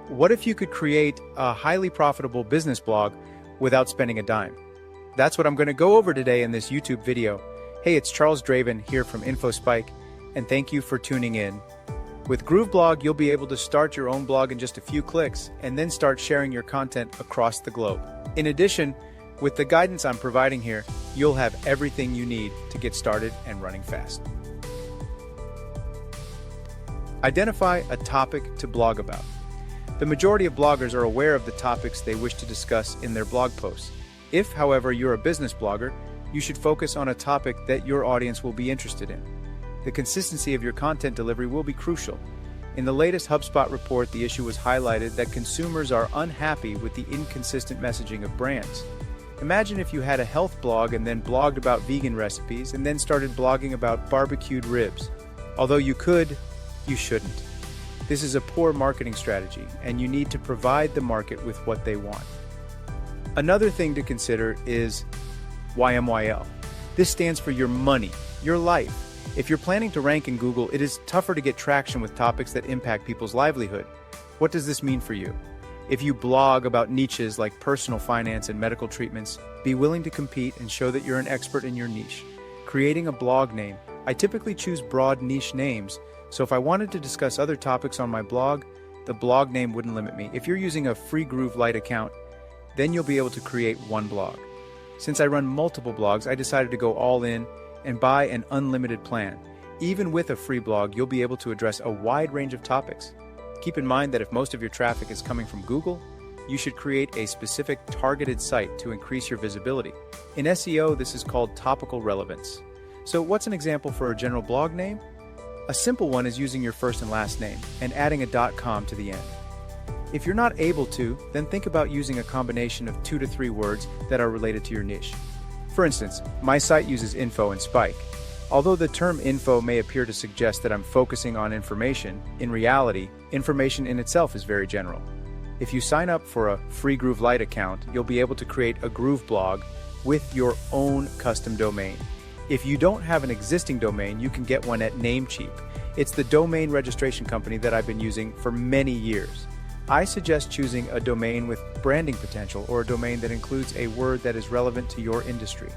what if you could create a highly profitable business blog without spending a dime? That's what I'm going to go over today in this YouTube video. Hey, it's Charles Draven here from InfoSpike, and thank you for tuning in. With GrooveBlog, you'll be able to start your own blog in just a few clicks and then start sharing your content across the globe. In addition, with the guidance I'm providing here, you'll have everything you need to get started and running fast. Identify a topic to blog about. The majority of bloggers are aware of the topics they wish to discuss in their blog posts. If, however, you're a business blogger, you should focus on a topic that your audience will be interested in. The consistency of your content delivery will be crucial. In the latest HubSpot report, the issue was highlighted that consumers are unhappy with the inconsistent messaging of brands. Imagine if you had a health blog and then blogged about vegan recipes and then started blogging about barbecued ribs. Although you could, you shouldn't. This is a poor marketing strategy, and you need to provide the market with what they want. Another thing to consider is YMYL. This stands for your money, your life. If you're planning to rank in Google, it is tougher to get traction with topics that impact people's livelihood. What does this mean for you? If you blog about niches like personal finance and medical treatments, be willing to compete and show that you're an expert in your niche. Creating a blog name. I typically choose broad niche names, so if I wanted to discuss other topics on my blog, the blog name wouldn't limit me. If you're using a free Groove Lite account, then you'll be able to create one blog. Since I run multiple blogs, I decided to go all in and buy an unlimited plan. Even with a free blog, you'll be able to address a wide range of topics. Keep in mind that if most of your traffic is coming from Google, you should create a specific targeted site to increase your visibility. In SEO, this is called topical relevance. So what's an example for a general blog name? A simple one is using your first and last name and adding a .com to the end. If you're not able to, then think about using a combination of 2 to 3 words that are related to your niche. For instance, my site uses info and spike. Although the term info may appear to suggest that I'm focusing on information, in reality, information in itself is very general. If you sign up for a free Groove Lite account, you'll be able to create a GrooveBlog with your own custom domain. If you don't have an existing domain, you can get one at Namecheap. It's the domain registration company that I've been using for many years. I suggest choosing a domain with branding potential or a domain that includes a word that is relevant to your industry.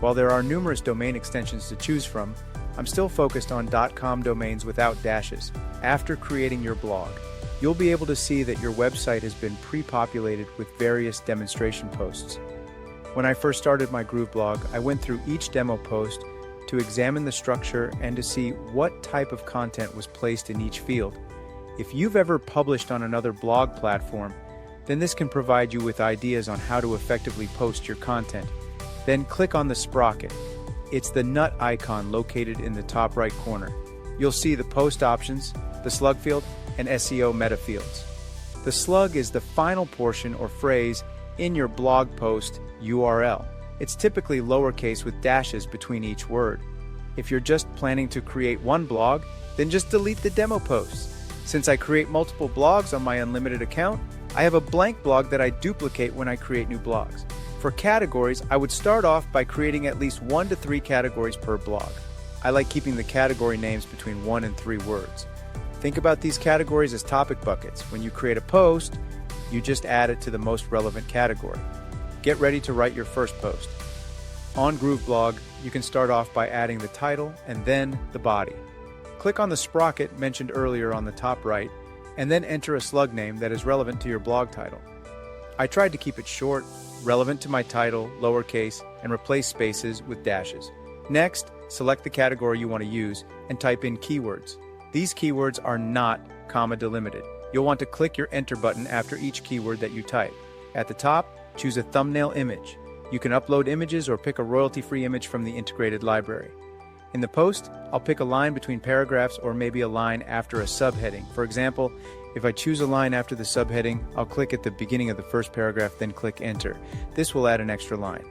While there are numerous domain extensions to choose from, I'm still focused on .com domains without dashes. After creating your blog, you'll be able to see that your website has been pre-populated with various demonstration posts. When I first started my GrooveBlog, I went through each demo post to examine the structure and to see what type of content was placed in each field. If you've ever published on another blog platform, then this can provide you with ideas on how to effectively post your content. Then click on the sprocket. It's the nut icon located in the top right corner. You'll see the post options, the slug field, and SEO meta fields. The slug is the final portion or phrase in your blog post URL. It's typically lowercase with dashes between each word. If you're just planning to create one blog, then just delete the demo posts. Since I create multiple blogs on my unlimited account, I have a blank blog that I duplicate when I create new blogs. For categories, I would start off by creating at least 1 to 3 categories per blog. I like keeping the category names between 1 and 3 words. Think about these categories as topic buckets. When you create a post, you just add it to the most relevant category. Get ready to write your first post. On GrooveBlog, you can start off by adding the title and then the body. Click on the sprocket mentioned earlier on the top right, and then enter a slug name that is relevant to your blog title. I tried to keep it short, relevant to my title, lowercase, and replace spaces with dashes. Next, select the category you want to use and type in keywords. These keywords are not comma delimited. You'll want to click your enter button after each keyword that you type. At the top, choose a thumbnail image. You can upload images or pick a royalty-free image from the integrated library. In the post, I'll pick a line between paragraphs or maybe a line after a subheading. For example, if I choose a line after the subheading, I'll click at the beginning of the first paragraph, then click enter. This will add an extra line.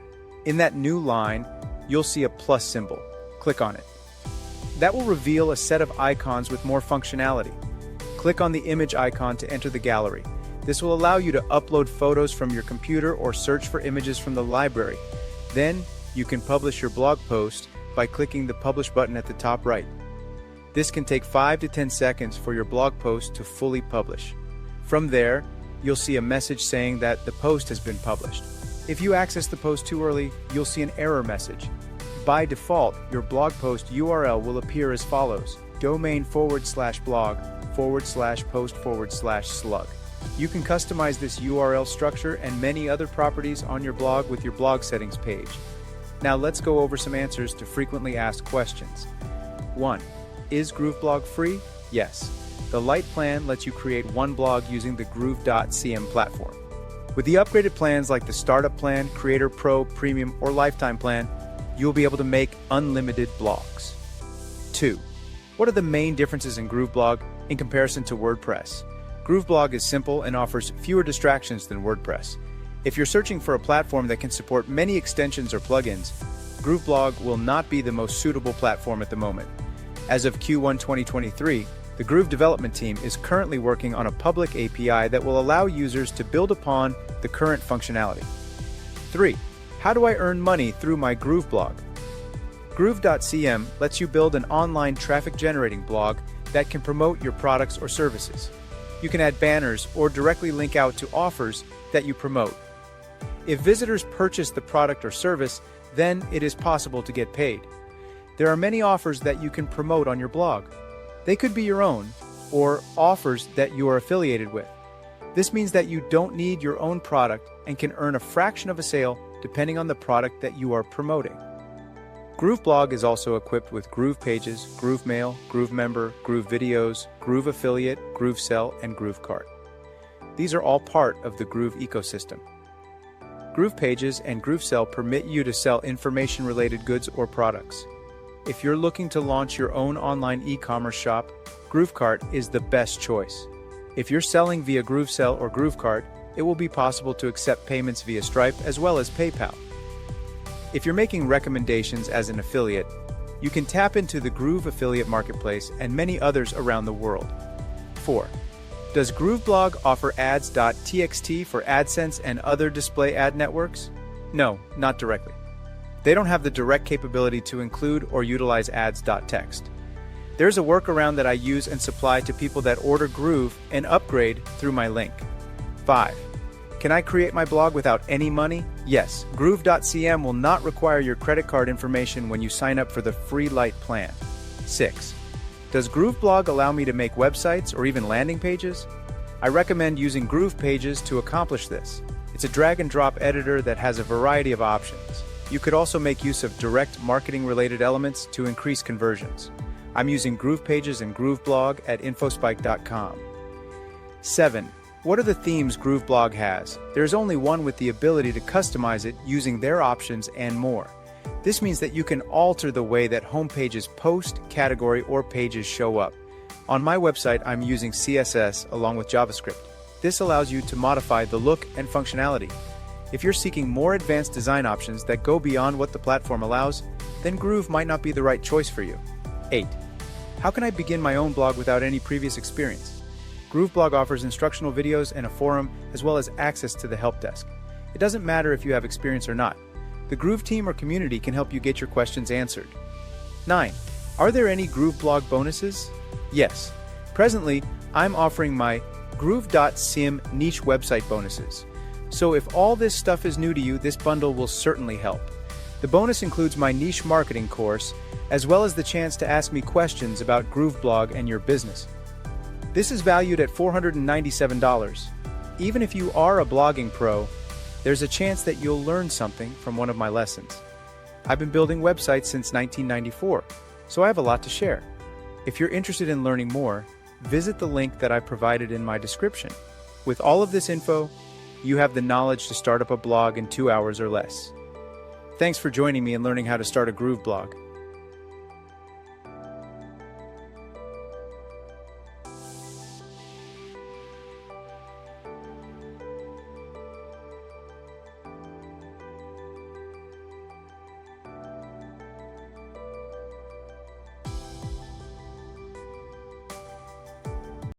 In that new line, you'll see a plus symbol. Click on it. That will reveal a set of icons with more functionality. Click on the image icon to enter the gallery. This will allow you to upload photos from your computer or search for images from the library. Then, you can publish your blog post by clicking the Publish button at the top right. This can take 5 to 10 seconds for your blog post to fully publish. From there, you'll see a message saying that the post has been published. If you access the post too early, you'll see an error message. By default, your blog post URL will appear as follows: domain/blog/post/slug. You can customize this URL structure and many other properties on your blog with your blog settings page. Now let's go over some answers to frequently asked questions. 1. Is GrooveBlog free? Yes. The Lite plan lets you create one blog using the Groove.cm platform. With the upgraded plans like the Startup Plan, Creator Pro, Premium, or Lifetime Plan, you'll be able to make unlimited blogs. 2. What are the main differences in GrooveBlog in comparison to WordPress? GrooveBlog is simple and offers fewer distractions than WordPress. If you're searching for a platform that can support many extensions or plugins, GrooveBlog will not be the most suitable platform at the moment. As of Q1 2023, the Groove development team is currently working on a public API that will allow users to build upon the current functionality. 3. How do I earn money through my GrooveBlog? Groove.cm lets you build an online traffic-generating blog that can promote your products or services. You can add banners or directly link out to offers that you promote. If visitors purchase the product or service, then it is possible to get paid. There are many offers that you can promote on your blog. They could be your own, or offers that you are affiliated with. This means that you don't need your own product and can earn a fraction of a sale depending on the product that you are promoting. GrooveBlog is also equipped with Groove Pages, GrooveMail, GrooveMember, Groove Videos, Groove Affiliate, GrooveSell, and GrooveCart. These are all part of the Groove ecosystem. Groove Pages and GrooveSell permit you to sell information-related goods or products. If you're looking to launch your own online e-commerce shop, GrooveCart is the best choice. If you're selling via GrooveSell or GrooveCart, it will be possible to accept payments via Stripe as well as PayPal. If you're making recommendations as an affiliate, you can tap into the Groove Affiliate Marketplace and many others around the world. 4. Does GrooveBlog offer ads.txt for AdSense and other display ad networks? No, not directly. They don't have the direct capability to include or utilize ads.txt. There's a workaround that I use and supply to people that order Groove and upgrade through my link. 5. Can I create my blog without any money? Yes, Groove.cm will not require your credit card information when you sign up for the free Lite plan. 6. Does GrooveBlog allow me to make websites or even landing pages? I recommend using Groove Pages to accomplish this. It's a drag-and-drop editor that has a variety of options. You could also make use of direct marketing-related elements to increase conversions. I'm using Groove Pages and GrooveBlog at infospike.com. 7. What are the themes GrooveBlog has? There's only one with the ability to customize it using their options and more. This means that you can alter the way that homepages post, category, or pages show up. On my website, I'm using CSS along with JavaScript. This allows you to modify the look and functionality. If you're seeking more advanced design options that go beyond what the platform allows, then Groove might not be the right choice for you. 8. How can I begin my own blog without any previous experience? GrooveBlog offers instructional videos and a forum, as well as access to the help desk. It doesn't matter if you have experience or not. The Groove team or community can help you get your questions answered. 9. Are there any GrooveBlog bonuses? Yes. Presently, I'm offering my Groove.cm niche website bonuses. So if all this stuff is new to you, this bundle will certainly help. The bonus includes my niche marketing course, as well as the chance to ask me questions about GrooveBlog and your business. This is valued at $497. Even if you are a blogging pro, there's a chance that you'll learn something from one of my lessons. I've been building websites since 1994, so I have a lot to share. If you're interested in learning more, visit the link that I provided in my description. With all of this info, you have the knowledge to start up a blog in 2 hours or less. Thanks for joining me in learning how to start a Groove blog.